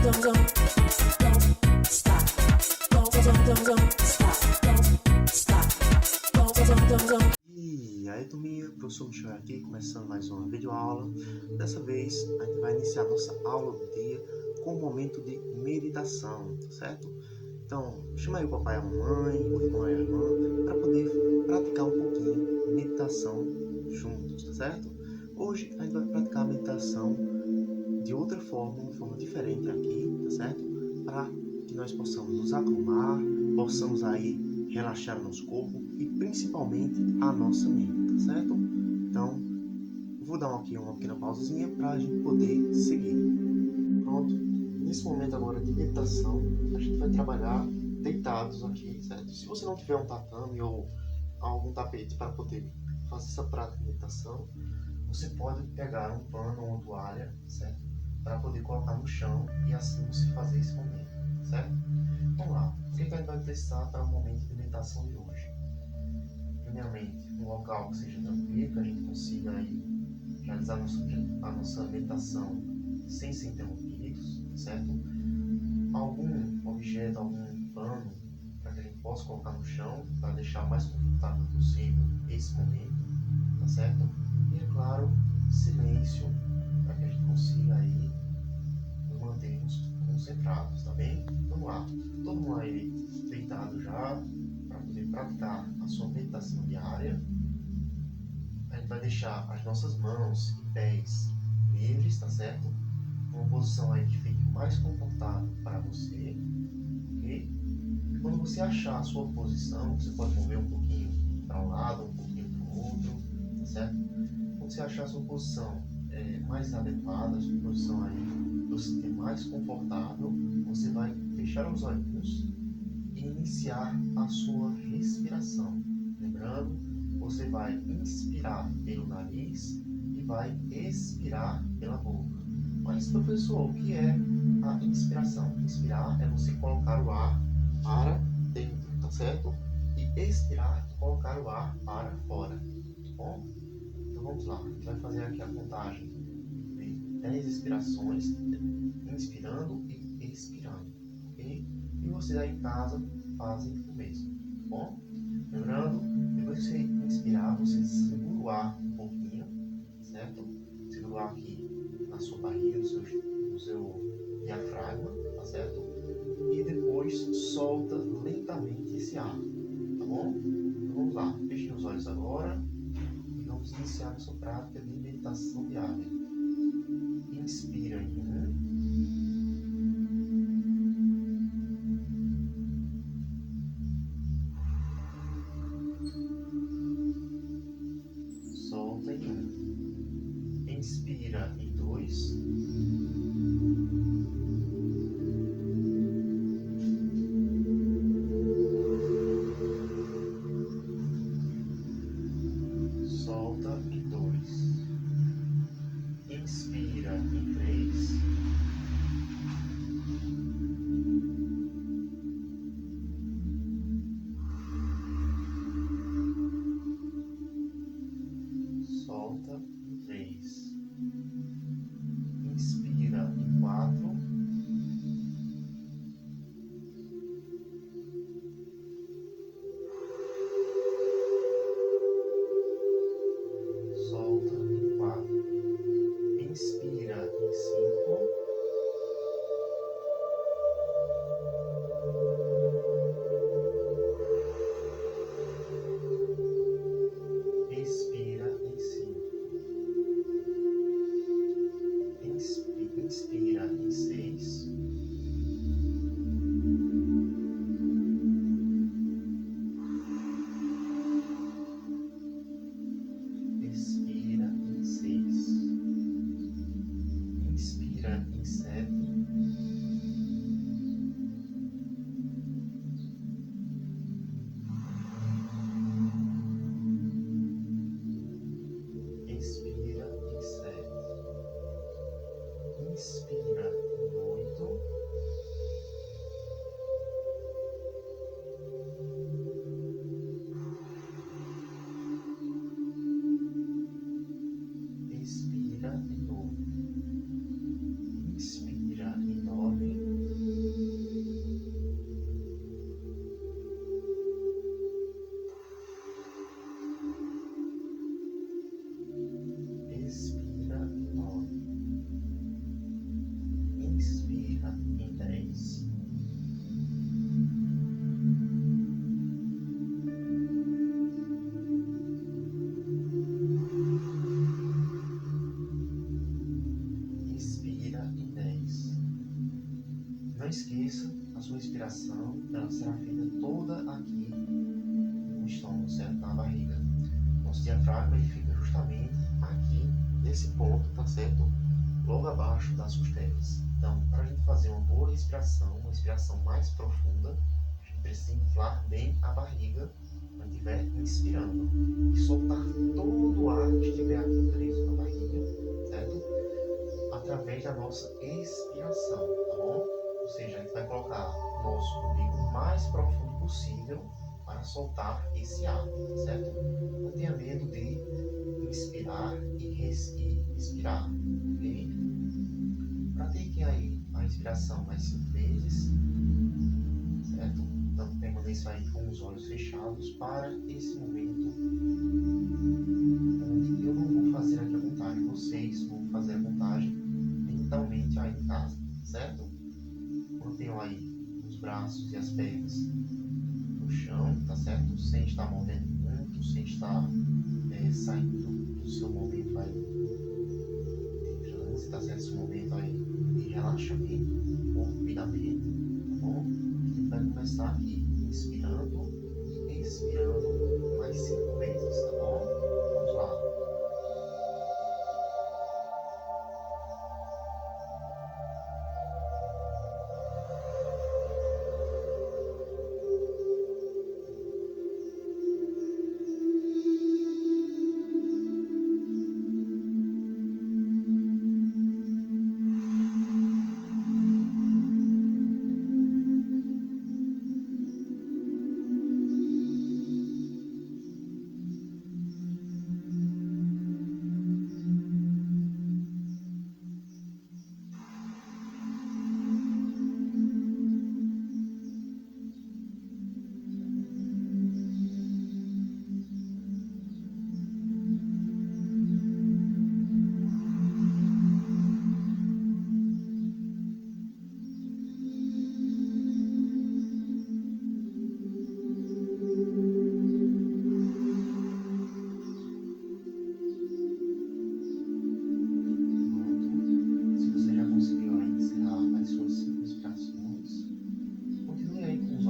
E aí, turminha, professor Michel aqui, começando mais uma videoaula. Dessa vez, a gente vai iniciar nossa aula do dia com um momento de meditação, tá certo? Então, chama aí o papai e a mamãe, o irmão e a irmã, para poder praticar um pouquinho de meditação juntos, tá certo? Hoje, a gente vai praticar a meditação de outra forma, uma forma diferente aqui, tá certo? Para que nós possamos nos acalmar, possamos aí relaxar o nosso corpo e principalmente a nossa mente, tá certo? Então, vou dar aqui uma pequena pausazinha para a gente poder seguir. Pronto, nesse momento agora de meditação, a gente vai trabalhar deitados aqui, certo? Se você não tiver um tatame ou algum tapete para poder fazer essa prática de meditação, você pode pegar um pano ou uma toalha, certo? Para poder colocar no chão e assim você fazer esse momento, certo? Vamos lá, o que a gente vai precisar para o momento de meditação de hoje? Primeiramente, um local que seja tranquilo, que a gente consiga aí realizar a nossa meditação sem ser interrompidos, certo? Algum objeto, algum pano para que a gente possa colocar no chão para deixar o mais confortável possível esse momento, tá certo? E é claro, silêncio para que a gente consiga aí nos mantermos concentrados, tá bem? Vamos lá, todo mundo aí deitado já para poder praticar a sua meditação diária. A gente vai deixar as nossas mãos e pés livres, tá certo? Uma posição aí que fique mais confortável para você, ok? E quando você achar a sua posição, você pode mover um pouquinho para um lado, um pouquinho para o outro, tá certo? Quando você achar a sua posição mais adequada, a sua posição aí você sentir mais confortável, você vai fechar os olhinhos e iniciar a sua respiração. Lembrando, você vai inspirar pelo nariz e vai expirar pela boca. Mas, professor, o que é a inspiração? Inspirar é você colocar o ar para dentro, tá certo? E expirar é colocar o ar para fora, tá bom? Então vamos lá, a gente vai fazer aqui a contagem de 10 expirações, inspirando e expirando, ok? E vocês aí em casa fazem o mesmo, tá bom? Lembrando, depois que você inspirar, você segura o ar um pouquinho, certo? Segura o ar aqui na sua barriga, no seu diafragma, tá certo? E depois solta lentamente esse ar, tá bom? Então vamos lá, fechem os olhos agora e vamos iniciar nossa prática de meditação diária. Inspira em 1. Solta em 1. Inspira em 2. Solta em 2. Inspira em 3. Solta em 3. Inspira em 4. Solta em 4. Inspira em 5. Expira em 5. Inspira em 6. Expira em 6. Inspira em 7. Expira em 7. Inspira em 8. Expira em 8. Inspira em 9. Não esqueça, a sua respiração ela será feita toda aqui no estômago, certo? Na barriga. Nosso diafragma ele fica justamente aqui, nesse ponto, tá certo? Logo abaixo das costelas. Então, para a gente fazer uma boa respiração, uma respiração mais profunda, a gente precisa inflar bem a barriga quando estiver inspirando e soltar todo o ar que estiver aqui preso na barriga, certo? Através da nossa expiração, tá bom? Ou seja, a gente vai colocar o nosso umbigo o mais profundo possível para soltar esse ar, certo? Não tenha medo de inspirar e expirar, ok? Pratique aí a respiração mais 5 vezes, certo? Então permaneça aí com os olhos fechados para esse momento onde eu não vou fazer aqui a contagem, vocês vão fazer a contagem mentalmente aí em casa, certo? Mantenham aí os braços e as pernas no chão, tá certo? Sem estar movendo muito, sem estar saindo do seu momento aí de transe, tá certo? Esse momento aí de relaxamento do corpo e da mente, tá bom? A gente vai começar aqui inspirando e expirando mais 5 vezes, tá bom? Vamos lá.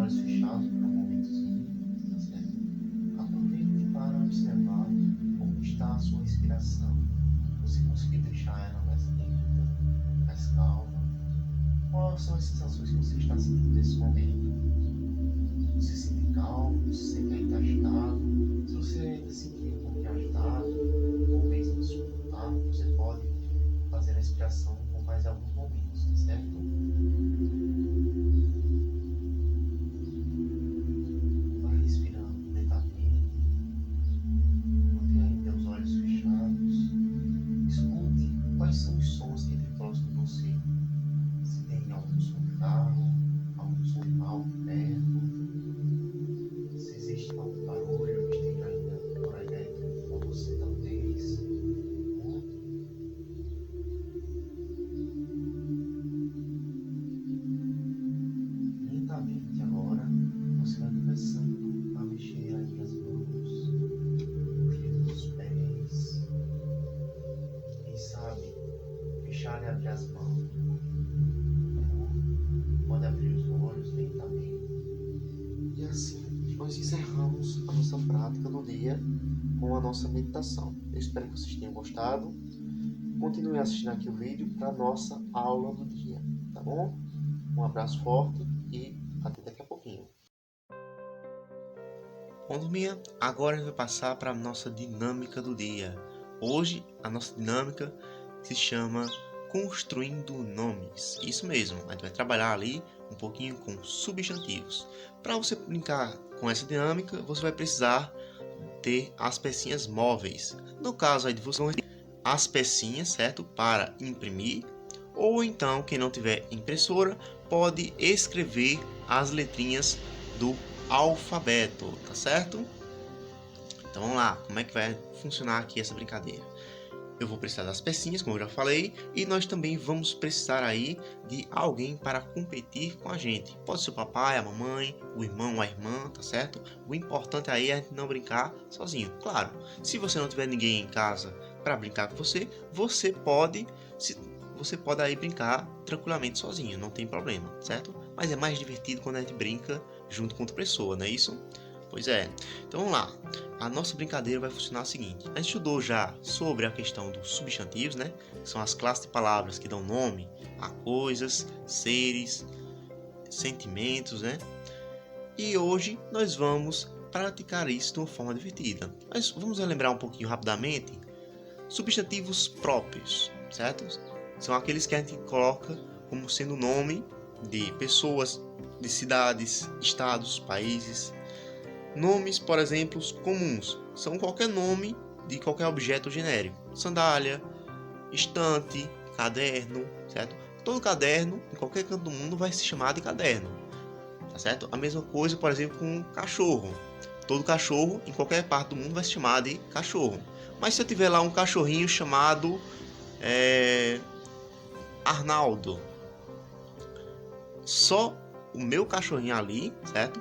Fechados por um momentozinho, tá certo? Aproveite para observar como está a sua respiração. Você conseguir deixar ela mais lenta, mais calma. Quais são as sensações que você está sentindo nesse momento? Você se sente calmo, você se sente ainda agitado? Se você ainda se sentir um pouquinho agitado, ou mesmo desconfortável, você pode fazer a respiração por mais alguns momentos, tá certo? Quais são os sons que tem próximo de você? Se tem algum som de carro, algum som de palco perto, se existe algum barulho que esteja ainda por aí dentro com você talvez. Lentamente agora você vai começando a mexer aí as mãos, os dedos dos pés, quem sabe fechar e abrir as mãos. Pode abrir os olhos lentamente. E assim nós encerramos a nossa prática do dia com a nossa meditação. Eu espero que vocês tenham gostado. Continue assistindo aqui o vídeo para a nossa aula do dia, tá bom? Um abraço forte e até daqui a pouquinho. Bom, turminha, agora a gente vai passar para a nossa dinâmica do dia. Hoje a nossa dinâmica se chama Construindo Nomes. Isso mesmo, a gente vai trabalhar ali um pouquinho com substantivos. Para você brincar com essa dinâmica, você vai precisar ter as pecinhas móveis. No caso aí de você, as pecinhas, certo? Para imprimir. Ou então, quem não tiver impressora, pode escrever as letrinhas do alfabeto, tá certo? Então vamos lá, como é que vai funcionar aqui essa brincadeira? Eu vou precisar das pecinhas, como eu já falei, e nós também vamos precisar aí de alguém para competir com a gente. Pode ser o papai, a mamãe, o irmão, a irmã, tá certo? O importante aí é não brincar sozinho. Claro, se você não tiver ninguém em casa para brincar com você, você pode se você pode aí brincar tranquilamente sozinho, não tem problema, certo? Mas é mais divertido quando a gente brinca junto com outra pessoa, não é isso? Pois é. Então vamos lá. A nossa brincadeira vai funcionar o seguinte. A gente estudou já sobre a questão dos substantivos, né? Que são as classes de palavras que dão nome a coisas, seres, sentimentos, né? E hoje nós vamos praticar isso de uma forma divertida. Mas vamos relembrar um pouquinho rapidamente. Substantivos próprios, certo? São aqueles que a gente coloca como sendo nome de pessoas, de cidades, estados, países. Nomes, por exemplo, comuns, são qualquer nome de qualquer objeto genérico. Sandália, estante, caderno, certo? Todo caderno, em qualquer canto do mundo, vai se chamar de caderno, tá certo? A mesma coisa, por exemplo, com cachorro. Todo cachorro, em qualquer parte do mundo, vai se chamar de cachorro. Mas se eu tiver lá um cachorrinho chamado Arnaldo, só o meu cachorrinho ali, certo?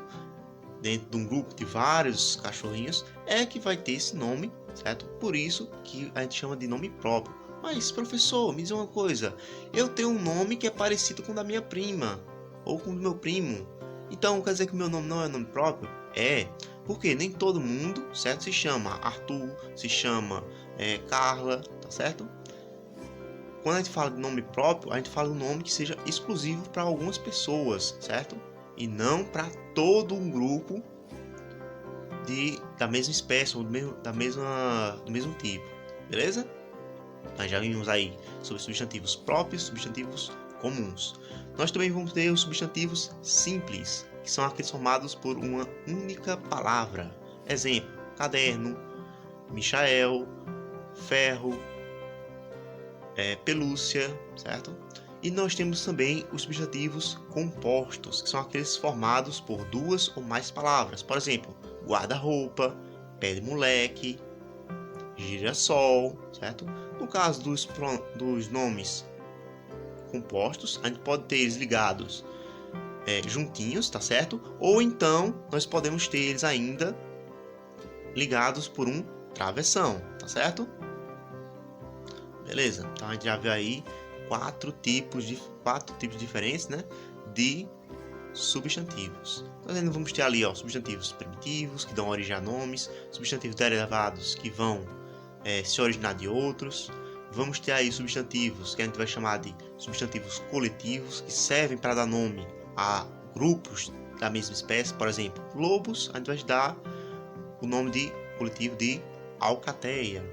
Dentro de um grupo de vários cachorrinhos, é que vai ter esse nome, certo? Por isso que a gente chama de nome próprio. Mas, professor, me diz uma coisa. Eu tenho um nome que é parecido com o da minha prima, ou com o do meu primo. Então, quer dizer que o meu nome não é nome próprio? É, porque nem todo mundo, certo? Se chama Arthur, se chama Carla, tá certo? Quando a gente fala de nome próprio, a gente fala um nome que seja exclusivo para algumas pessoas, certo? E não para todo um grupo da mesma espécie ou do mesmo tipo, beleza? Nós já vimos aí sobre substantivos próprios, substantivos comuns. Nós também vamos ter os substantivos simples, que são aqueles formados por uma única palavra. Exemplo: caderno, Michael, ferro, pelúcia, certo? E nós temos também os substantivos compostos, que são aqueles formados por duas ou mais palavras. Por exemplo, guarda-roupa, pé de moleque, girassol, certo? No caso dos nomes compostos, a gente pode ter eles ligados juntinhos, tá certo? Ou então nós podemos ter eles ainda ligados por um travessão, tá certo? Beleza? Então a gente já vê aí quatro tipos diferentes, né, de substantivos. Nós ainda vamos ter ali, ó, substantivos primitivos que dão origem a nomes, substantivos derivados que vão se originar de outros. Vamos ter aí substantivos que a gente vai chamar de substantivos coletivos, que servem para dar nome a grupos da mesma espécie. Por exemplo, lobos, a gente vai dar o nome de coletivo de alcateia.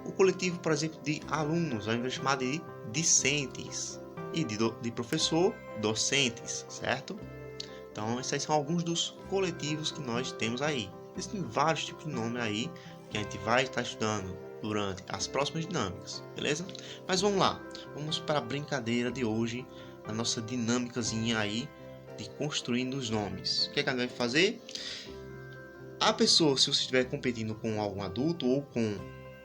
O coletivo, por exemplo, de alunos, a gente vai chamar de discentes. E de professor, docentes, certo? Então, esses são alguns dos coletivos que nós temos aí. Existem vários tipos de nome aí que a gente vai estar estudando durante as próximas dinâmicas, beleza? Mas vamos lá, vamos para a brincadeira de hoje, a nossa dinâmicazinha aí de construindo os nomes. O que é que a gente vai fazer? A pessoa, se você estiver competindo com algum adulto ou com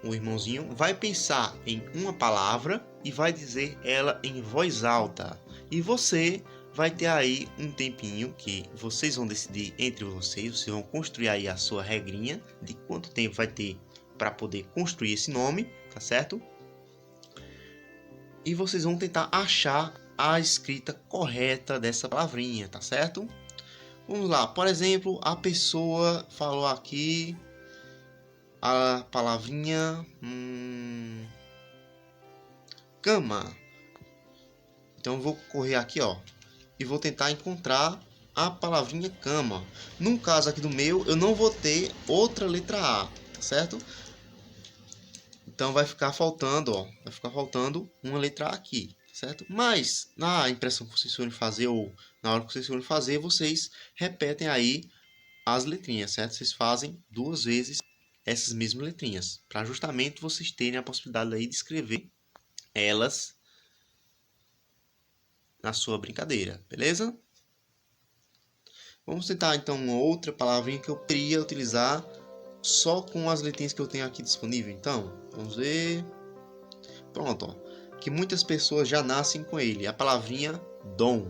um irmãozinho, vai pensar em uma palavra e vai dizer ela em voz alta. E você vai ter aí um tempinho que vocês vão decidir entre vocês vão construir aí a sua regrinha de quanto tempo vai ter para poder construir esse nome, tá certo? E vocês vão tentar achar a escrita correta dessa palavrinha, tá certo? Vamos lá, por exemplo, a pessoa falou aqui a palavrinha cama. Então eu vou correr aqui, ó, e vou tentar encontrar a palavrinha cama. No caso aqui do meu, eu não vou ter outra letra A, tá certo? Então vai ficar faltando, ó, uma letra A aqui, certo? Mas na impressão que vocês forem fazer ou na hora que vocês forem fazer, vocês repetem aí as letrinhas, certo? Vocês fazem duas vezes essas mesmas letrinhas, para justamente vocês terem a possibilidade aí de escrever elas na sua brincadeira, beleza? Vamos tentar então uma outra palavrinha que eu queria utilizar só com as letrinhas que eu tenho aqui disponível. Então, vamos ver. Pronto, ó. Que muitas pessoas já nascem com ele. A palavrinha dom.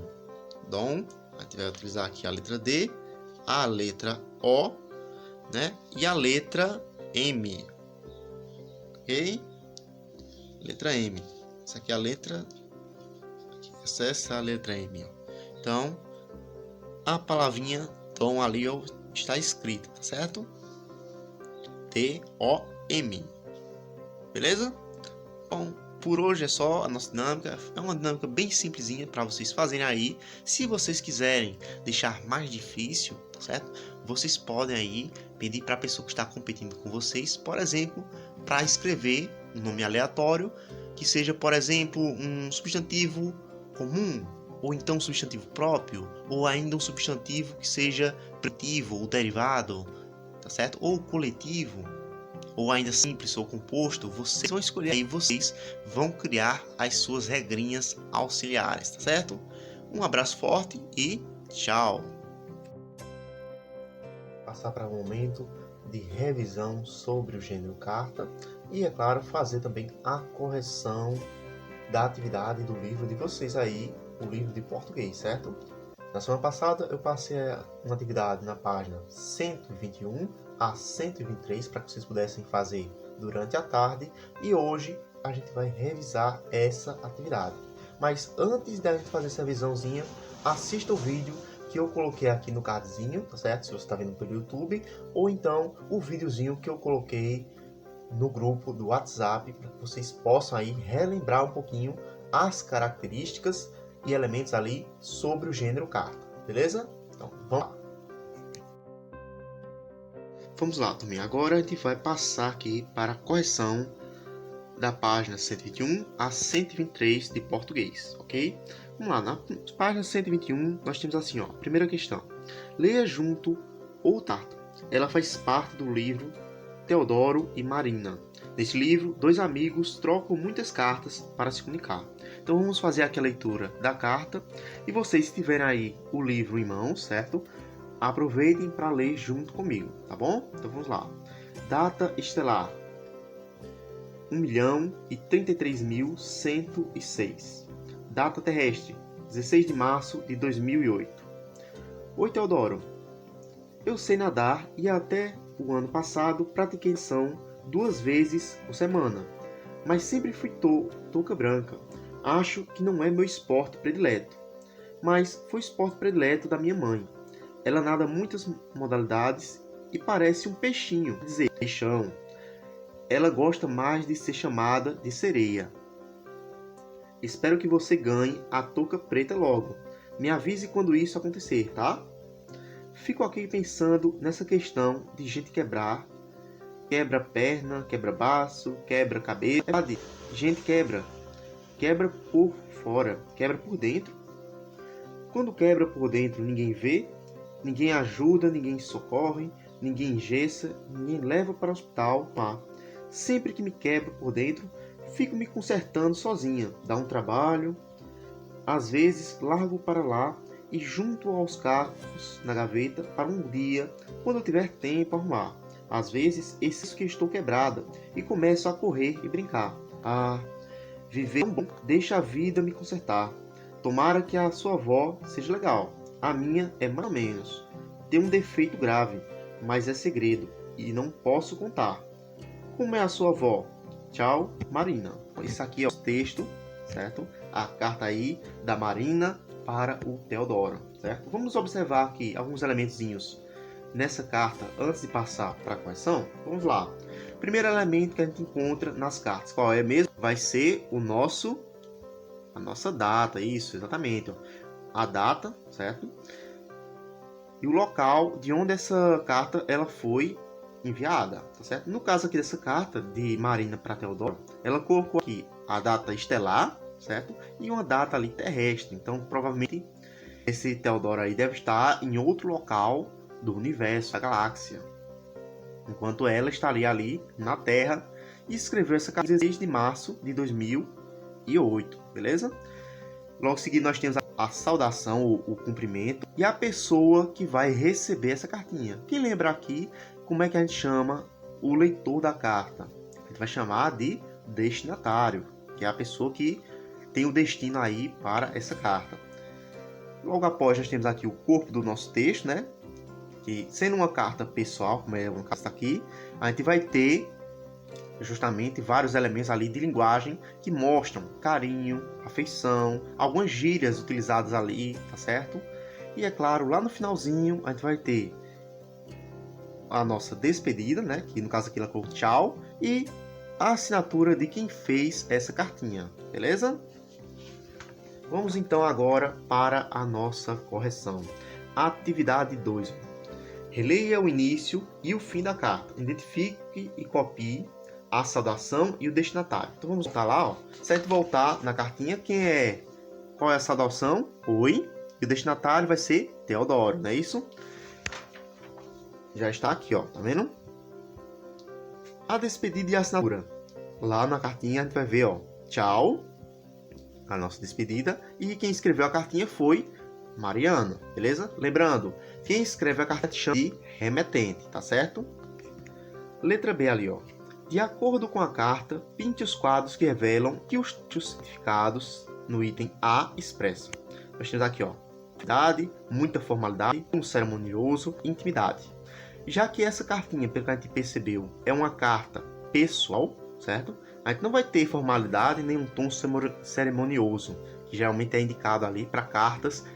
Dom. A gente vai utilizar aqui a letra D, a letra O, né? E a letra M. Ok? Letra M. Essa aqui é a letra Acesse a letra M. Então, a palavrinha Tom ali ó, está escrita, tá certo? T-O-M. Beleza? Bom, por hoje é só a nossa dinâmica. É uma dinâmica bem simplesinha para vocês fazerem aí. Se vocês quiserem deixar mais difícil, tá certo? Vocês podem aí pedir para a pessoa que está competindo com vocês, por exemplo, para escrever um nome aleatório que seja, por exemplo, um substantivo comum, ou então um substantivo próprio, ou ainda um substantivo que seja preditivo ou derivado, tá certo? Ou coletivo, ou ainda simples ou composto. Vocês vão escolher aí, vocês vão criar as suas regrinhas auxiliares, tá certo? Um abraço forte e tchau! Passar para um momento de revisão sobre o gênero carta e, é claro, fazer também a correção da atividade do livro de vocês aí, o livro de português, certo? Na semana passada eu passei uma atividade na página 121 a 123 para que vocês pudessem fazer durante a tarde, e hoje a gente vai revisar essa atividade. Mas antes da gente fazer essa revisãozinha, assista o vídeo que eu coloquei aqui no cardzinho, tá certo? Se você está vendo pelo YouTube, ou então o videozinho que eu coloquei no grupo do WhatsApp, para que vocês possam aí relembrar um pouquinho as características e elementos ali sobre o gênero carta, beleza? Então, vamos lá. Vamos lá, turminha. Agora a gente vai passar aqui para a correção da página 121 a 123 de português, ok? Vamos lá, na página 121 nós temos assim, ó, primeira questão. Leia junto ou tarta. Ela faz parte do livro Teodoro e Marina. Nesse livro, dois amigos trocam muitas cartas para se comunicar. Então vamos fazer aqui a leitura da carta. E vocês, se tiverem aí o livro em mãos, certo? Aproveitem para ler junto comigo, tá bom? Então vamos lá. Data estelar: 1.033.106. Data terrestre: 16 de março de 2008. Oi, Teodoro. Eu sei nadar e até o ano passado pratiquei natação 2 vezes por semana, mas sempre fui touca branca. Acho que não é meu esporte predileto, mas foi o esporte predileto da minha mãe. Ela nada muitas modalidades e parece um peixinho, quer dizer, peixão. Ela gosta mais de ser chamada de sereia. Espero que você ganhe a touca preta logo. Me avise quando isso acontecer, tá? Fico aqui pensando nessa questão de gente quebra perna, quebra baço, quebra cabeça. Gente quebra por fora, quebra por dentro. Quando quebra por dentro, ninguém vê, ninguém ajuda, ninguém socorre, ninguém engessa, ninguém leva para o hospital. Sempre que me quebro por dentro, fico me consertando sozinha. Dá um trabalho. Às vezes largo para lá e junto aos cacos na gaveta para um dia, quando eu tiver tempo, arrumar. Às vezes esses que estou quebrada e começo a correr e brincar. Viver tão bom, deixa a vida me consertar. Tomara que a sua avó seja legal. A minha é mais ou menos. Tem um defeito grave, mas é segredo e não posso contar. Como é a sua avó? Tchau, Marina. Isso aqui é o texto, certo? A carta aí da Marina para o Teodoro, certo? Vamos observar aqui alguns elementozinhos nessa carta antes de passar para a correção. Vamos lá. Primeiro elemento que a gente encontra nas cartas, qual é mesmo? Vai ser a nossa data, isso, exatamente. Ó. A data, certo? E o local de onde essa carta ela foi enviada, tá certo? No caso aqui dessa carta de Marina para Teodoro, ela colocou aqui a data estelar, certo? E uma data ali terrestre. Então, provavelmente esse Teodoro aí deve estar em outro local do universo, da galáxia, enquanto ela estaria ali na Terra e escreveu essa carta 16 de março de 2008, beleza? Logo em seguida nós temos a saudação, o cumprimento e a pessoa que vai receber essa cartinha. Quem lembra aqui como é que a gente chama o leitor da carta? A gente vai chamar de destinatário, que é a pessoa que tem o destino aí para essa carta. Logo após nós temos aqui o corpo do nosso texto, né? Que sendo uma carta pessoal, como é uma carta aqui, a gente vai ter justamente vários elementos ali de linguagem que mostram carinho, afeição, algumas gírias utilizadas ali, tá certo? E é claro, lá no finalzinho a gente vai ter a nossa despedida, né? Que no caso aqui ela colocou tchau, e a assinatura de quem fez essa cartinha, beleza? Vamos então agora para a nossa correção. Atividade 2. Releia o início e o fim da carta. Identifique e copie a saudação e o destinatário. Então vamos voltar lá, ó. Se a gente voltar na cartinha, qual é a saudação? Oi. E o destinatário vai ser Teodoro, não é isso? Já está aqui, ó, tá vendo? A despedida e a assinatura. Lá na cartinha a gente vai ver, ó, tchau, a nossa despedida, e quem escreveu a cartinha foi Mariana, beleza? Lembrando, quem escreve a carta chama de remetente, tá certo? Letra B ali, ó. De acordo com a carta, pinte os quadros que revelam que os significados no item A expressam. Nós temos aqui, ó, idade, muita formalidade, um cerimonioso, intimidade. Já que essa cartinha, pelo que a gente percebeu, é uma carta pessoal, certo? A gente não vai ter formalidade nem um tom cerimonioso, que geralmente é indicado ali para cartas,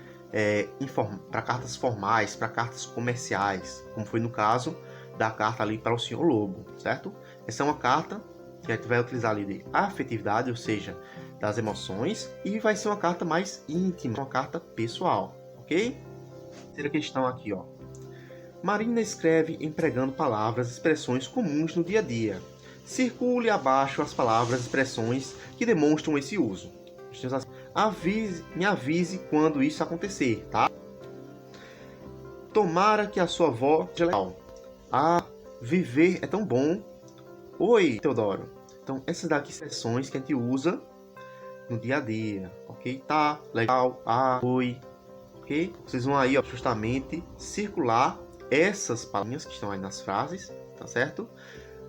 cartas formais, para cartas comerciais, como foi no caso da carta ali para o Senhor Lobo, certo? Essa é uma carta que a gente vai utilizar ali de afetividade, ou seja, das emoções, e vai ser uma carta mais íntima, uma carta pessoal, ok? Terceira questão aqui, ó. Marina escreve empregando palavras e expressões comuns no dia a dia. Circule abaixo as palavras e expressões que demonstram esse uso. Me avise quando isso acontecer, tá? Tomara que a sua avó seja legal. Ah, viver é tão bom. Oi, Teodoro. Então, essas daqui são expressões que a gente usa no dia a dia, ok? Tá, legal, oi, ok? Vocês vão aí, ó, justamente circular essas palavrinhas que estão aí nas frases, tá certo?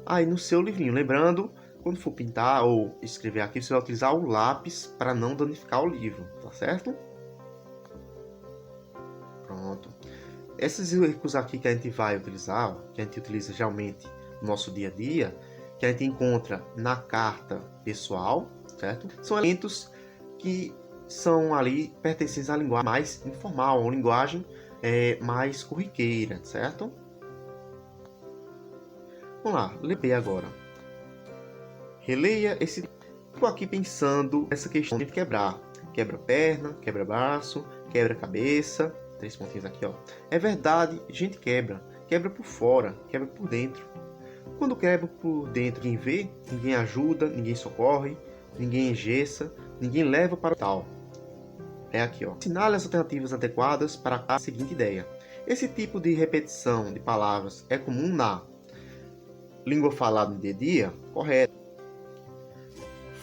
Aí no seu livrinho, lembrando, quando for pintar ou escrever aqui, você vai utilizar o lápis para não danificar o livro, tá certo? Pronto. Esses recursos aqui que a gente vai utilizar, que a gente utiliza geralmente no nosso dia a dia, que a gente encontra na carta pessoal, certo? São elementos que são ali pertencentes à linguagem mais informal, uma linguagem mais corriqueira, certo? Vamos lá, ler agora. Releia esse. Estou aqui pensando nessa questão de quebrar. Quebra-perna, quebra-braço, quebra-cabeça. 3 pontinhos aqui, ó. É verdade, a gente quebra. Quebra por fora, quebra por dentro. Quando quebra por dentro, ninguém vê, ninguém ajuda, ninguém socorre, ninguém engessa, ninguém leva para o tal. É aqui, ó. Assinale as alternativas adequadas para a seguinte ideia. Esse tipo de repetição de palavras é comum na língua falada no dia a dia? Correto.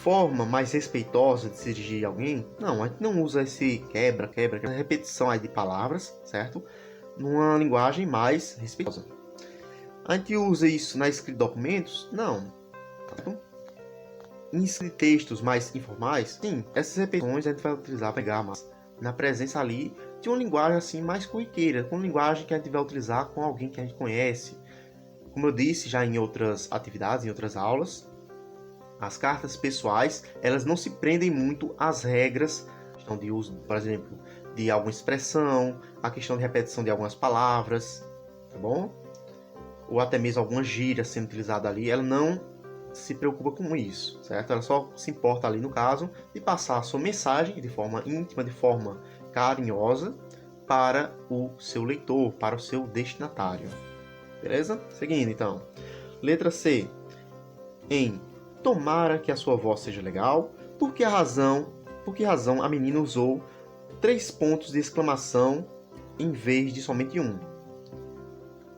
Forma mais respeitosa de se dirigir a alguém? Não, a gente não usa esse quebra, repetição aí de palavras, certo? Numa linguagem mais respeitosa. A gente usa isso na escrita de documentos? Não. Em textos mais informais? Sim. Essas repetições a gente vai utilizar para pegar mais na presença ali de uma linguagem assim mais corriqueira, com uma linguagem que a gente vai utilizar com alguém que a gente conhece. Como eu disse já em outras atividades, em outras aulas, as cartas pessoais, elas não se prendem muito às regras de uso, por exemplo, de alguma expressão, a questão de repetição de algumas palavras, tá bom? Ou até mesmo alguma gíria sendo utilizada ali, ela não se preocupa com isso, certo? Ela só se importa ali, no caso, de passar a sua mensagem de forma íntima, de forma carinhosa, para o seu leitor, para o seu destinatário. Beleza? Seguindo, então. Letra C. Em tomara que a sua voz seja legal, por que razão a menina usou 3 pontos de exclamação em vez de somente um?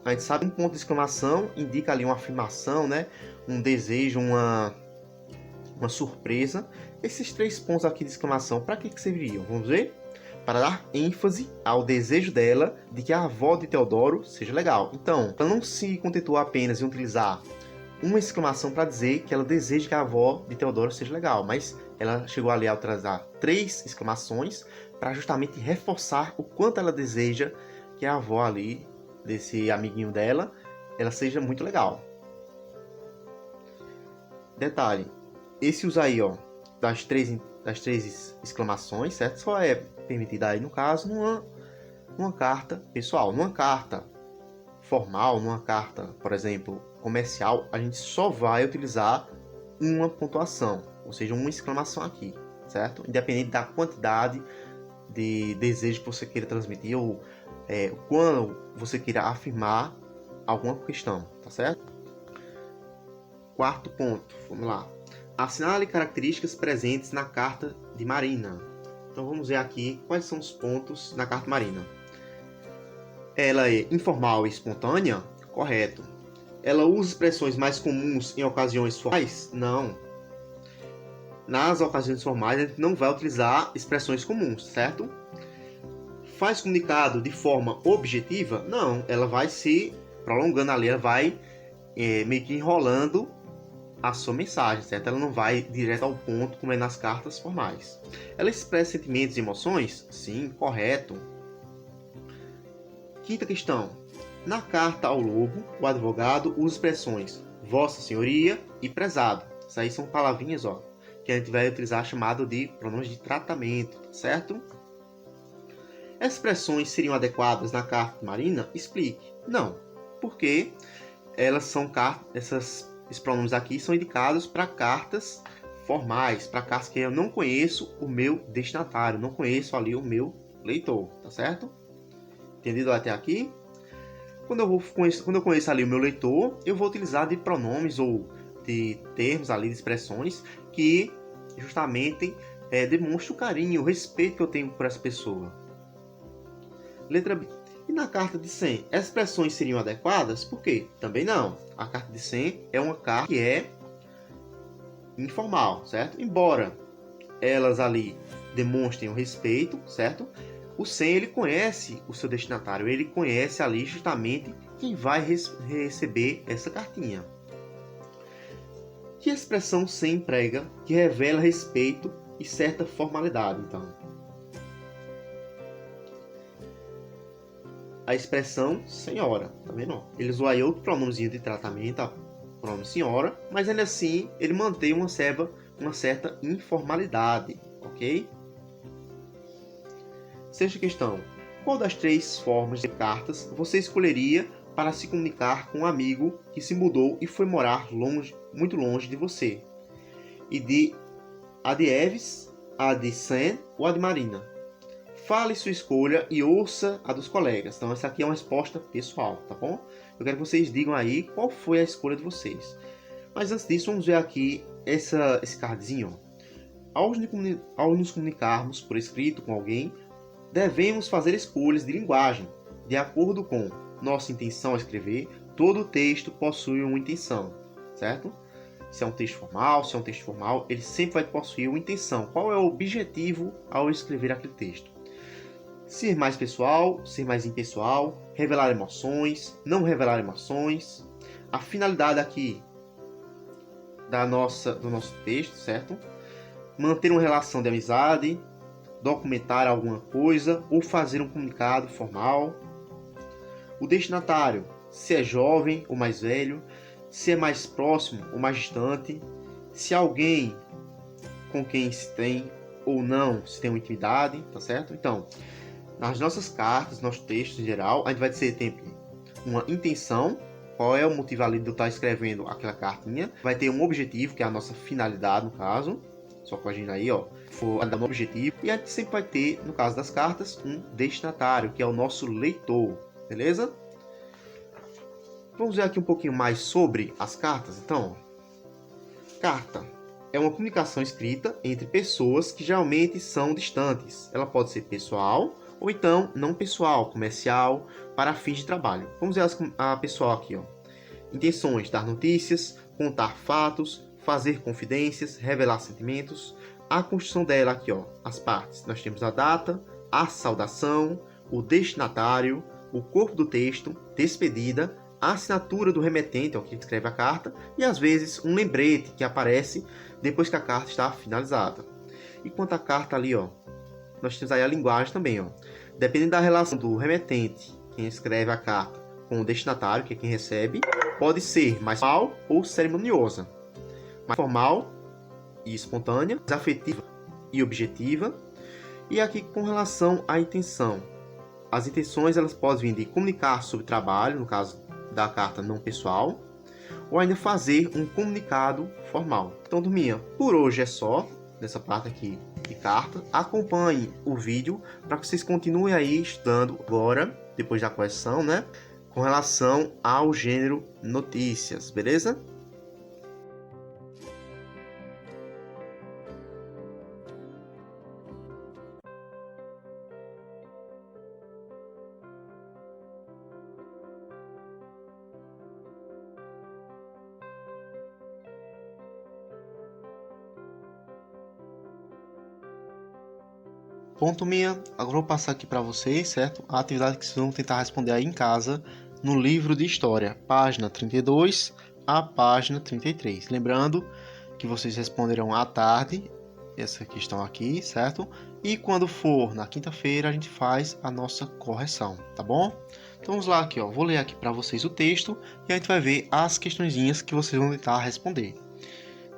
A gente sabe que um ponto de exclamação indica ali uma afirmação, né? Um desejo, uma surpresa. Esses 3 pontos aqui de exclamação, para que serviriam? Vamos ver? Para dar ênfase ao desejo dela de que a avó de Teodoro seja legal. Então, ela não se contentou apenas em utilizar uma exclamação para dizer que ela deseja que a avó de Teodoro seja legal, mas ela chegou ali a utilizar 3 exclamações para justamente reforçar o quanto ela deseja que a avó ali, desse amiguinho dela, ela seja muito legal. Detalhe, esse uso aí, ó, das três exclamações, certo? Só é permitida aí, no caso, numa carta pessoal. Numa carta formal, numa carta, por exemplo, comercial, a gente só vai utilizar uma pontuação, ou seja, uma exclamação aqui, certo? Independente da quantidade de desejo que você queira transmitir ou quando você queira afirmar alguma questão, tá certo? Quarto ponto, vamos lá. Assinale características presentes na carta de Marina. Então vamos ver aqui quais são os pontos na carta Marina. Ela é informal e espontânea? Correto. Ela usa expressões mais comuns em ocasiões formais? Não. Nas ocasiões formais, a gente não vai utilizar expressões comuns, certo? Faz comunicado de forma objetiva? Não. Ela vai se prolongando ali, ela vai meio que enrolando a sua mensagem, certo? Ela não vai direto ao ponto, como é nas cartas formais. Ela expressa sentimentos e emoções? Sim, correto. Quinta questão. Na carta ao lobo, o advogado usa expressões Vossa Senhoria e prezado. Isso aí são palavrinhas, ó, que a gente vai utilizar chamado de pronomes de tratamento, certo? Essas expressões seriam adequadas na carta Marina? Explique. Não, porque esses pronomes aqui são indicados para cartas formais, para cartas que eu não conheço o meu destinatário, não conheço ali o meu leitor, tá certo? Entendido até aqui? Quando eu conheço ali o meu leitor, eu vou utilizar de pronomes ou de termos ali, de expressões que justamente demonstram o carinho, o respeito que eu tenho por essa pessoa. Letra B. E na carta de 100, as expressões seriam adequadas? Por quê? Também não. A carta de 100 é uma carta que é informal, certo? Embora elas ali demonstrem o respeito, certo? O 100 ele conhece o seu destinatário, ele conhece ali justamente quem vai receber essa cartinha. Que expressão 100 emprega que revela respeito e certa formalidade, então? A expressão senhora, tá vendo? Ele usou aí outro pronomezinho de tratamento, o pronome senhora, mas ainda assim ele mantém uma certa informalidade, ok? Sexta questão. Qual das 3 formas de cartas você escolheria para se comunicar com um amigo que se mudou e foi morar muito longe de você? E a de Eves, a de Sam ou a de Marina? Fale sua escolha e ouça a dos colegas. Então essa aqui é uma resposta pessoal, tá bom? Eu quero que vocês digam aí qual foi a escolha de vocês. Mas antes disso, vamos ver aqui esse cardzinho. Ao nos comunicarmos por escrito com alguém, devemos fazer escolhas de linguagem. De acordo com nossa intenção a escrever, todo texto possui uma intenção, certo? Se é um texto formal, ele sempre vai possuir uma intenção. Qual é o objetivo ao escrever aquele texto? Ser mais pessoal, ser mais impessoal, revelar emoções, não revelar emoções. A finalidade aqui do nosso texto, certo? Manter uma relação de amizade, documentar alguma coisa ou fazer um comunicado formal. O destinatário, se é jovem ou mais velho, se é mais próximo ou mais distante, se alguém com quem se tem ou não se tem uma intimidade, tá certo? Então, nas nossas cartas, nossos textos em geral, a gente vai ter sempre uma intenção, qual é o motivo ali de eu estar escrevendo aquela cartinha, vai ter um objetivo, que é a nossa finalidade no caso, só com a gente aí, ó, for dar um objetivo, e a gente sempre vai ter, no caso das cartas, um destinatário, que é o nosso leitor, beleza? Vamos ver aqui um pouquinho mais sobre as cartas, então. Carta é uma comunicação escrita entre pessoas que geralmente são distantes. Ela pode ser pessoal ou então não pessoal, comercial, para fins de trabalho. Vamos ver a pessoal aqui, ó. Intenções: dar notícias, contar fatos, fazer confidências, revelar sentimentos. A construção dela aqui, ó, as partes. Nós temos a data, a saudação, o destinatário, o corpo do texto, despedida, a assinatura do remetente, ó, que escreve a carta, e às vezes um lembrete que aparece depois que a carta está finalizada. E quanto à carta ali, ó, nós temos aí a linguagem também, ó. Dependendo da relação do remetente, quem escreve a carta, com o destinatário, que é quem recebe, pode ser mais formal ou cerimoniosa. mais formal e espontânea, afetiva e objetiva. E aqui com relação à intenção. As intenções elas podem vir de comunicar sobre trabalho, no caso da carta não pessoal, ou ainda fazer um comunicado formal. Então, turminha, por hoje é só nessa parte aqui de carta. Acompanhe o vídeo para que vocês continuem aí estudando agora, depois da correção, né? Com relação ao gênero notícias, beleza? Ponto minha, agora eu vou passar aqui para vocês, certo? A atividade que vocês vão tentar responder aí em casa, no livro de história, página 32 a página 33. Lembrando que vocês responderão à tarde essa questão aqui, certo? E quando for na quinta-feira, a gente faz a nossa correção, tá bom? Então vamos lá aqui, ó. Vou ler aqui para vocês o texto e a gente vai ver as questõezinhas que vocês vão tentar responder.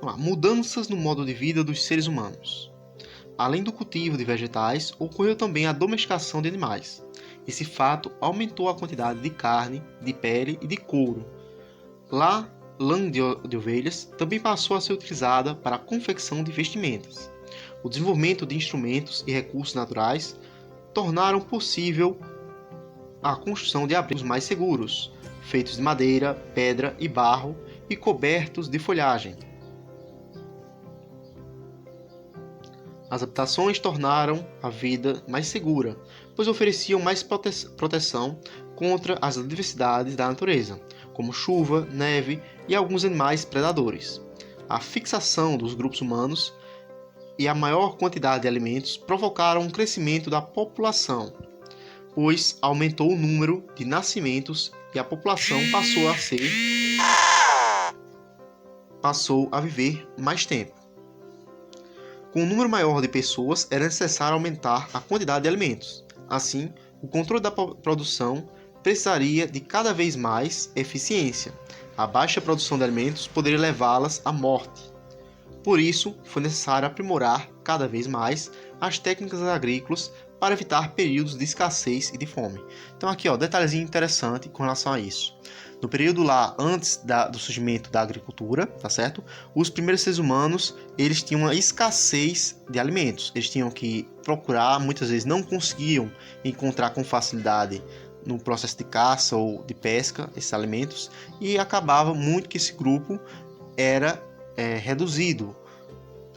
Vamos lá. Mudanças no modo de vida dos seres humanos. Além do cultivo de vegetais, ocorreu também a domesticação de animais. Esse fato aumentou a quantidade de carne, de pele e de couro. Lã de ovelhas também passou a ser utilizada para a confecção de vestimentas. O desenvolvimento de instrumentos e recursos naturais tornaram possível a construção de abrigos mais seguros, feitos de madeira, pedra e barro e cobertos de folhagem. As habitações tornaram a vida mais segura, pois ofereciam mais proteção contra as adversidades da natureza, como chuva, neve e alguns animais predadores. A fixação dos grupos humanos e a maior quantidade de alimentos provocaram um crescimento da população, pois aumentou o número de nascimentos e a população passou a viver mais tempo. Com um número maior de pessoas, era necessário aumentar a quantidade de alimentos. Assim, o controle da produção precisaria de cada vez mais eficiência. A baixa produção de alimentos poderia levá-las à morte. Por isso, foi necessário aprimorar cada vez mais as técnicas agrícolas para evitar períodos de escassez e de fome. Então aqui, ó, detalhezinho interessante com relação a isso. No período lá, antes do surgimento da agricultura, tá certo? Os primeiros seres humanos, eles tinham uma escassez de alimentos. Eles tinham que procurar, muitas vezes não conseguiam encontrar com facilidade no processo de caça ou de pesca esses alimentos, e acabava muito que esse grupo era reduzido,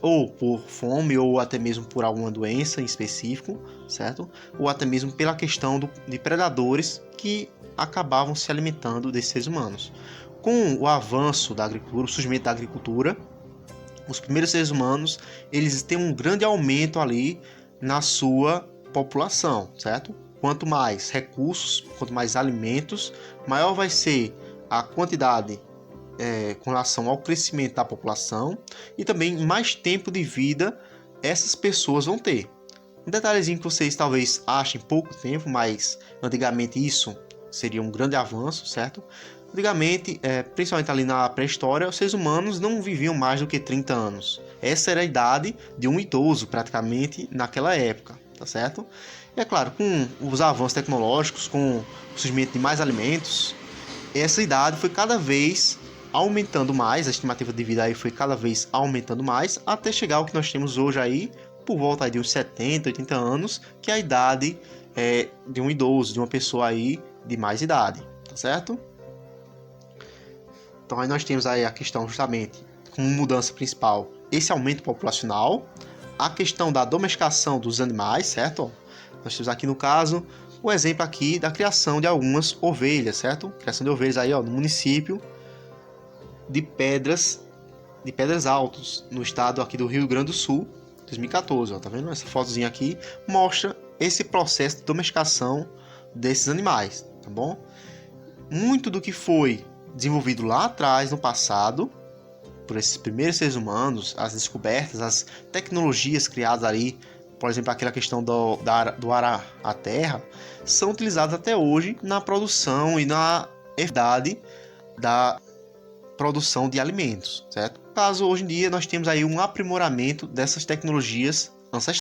ou por fome, ou até mesmo por alguma doença em específico, certo? Ou até mesmo pela questão de predadores que acabavam se alimentando desses seres humanos. Com o avanço da agricultura, o surgimento da agricultura, os primeiros seres humanos, eles têm um grande aumento ali na sua população, certo? Quanto mais recursos, quanto mais alimentos, maior vai ser a quantidade com relação ao crescimento da população, e também mais tempo de vida essas pessoas vão ter. Um detalhezinho que vocês talvez achem pouco tempo, mas antigamente isso seria um grande avanço, certo? Antigamente, principalmente ali na pré-história, os seres humanos não viviam mais do que 30 anos. Essa era a idade de um idoso, praticamente, naquela época, tá certo? E é claro, com os avanços tecnológicos, com o surgimento de mais alimentos, essa idade foi cada vez aumentando mais, a estimativa de vida aí foi cada vez aumentando mais, até chegar ao que nós temos hoje aí, por volta aí de uns 70, 80 anos, que é a idade de um idoso, de uma pessoa aí de mais idade, tá certo? Então aí nós temos aí a questão justamente, como mudança principal, esse aumento populacional, a questão da domesticação dos animais, certo? Nós temos aqui no caso, o exemplo aqui da criação de algumas ovelhas, certo? Criação de ovelhas aí, ó, no município de Pedras Altas, no estado aqui do Rio Grande do Sul, 2014, ó, tá vendo? Essa fotozinha aqui mostra esse processo de domesticação desses animais, tá bom? Muito do que foi desenvolvido lá atrás, no passado, por esses primeiros seres humanos, as descobertas, as tecnologias criadas ali, por exemplo, aquela questão do arar a terra, são utilizadas até hoje na produção e na eficácia da produção de alimentos, certo? caso, hoje em dia nós temos aí um aprimoramento dessas tecnologias ancestrais.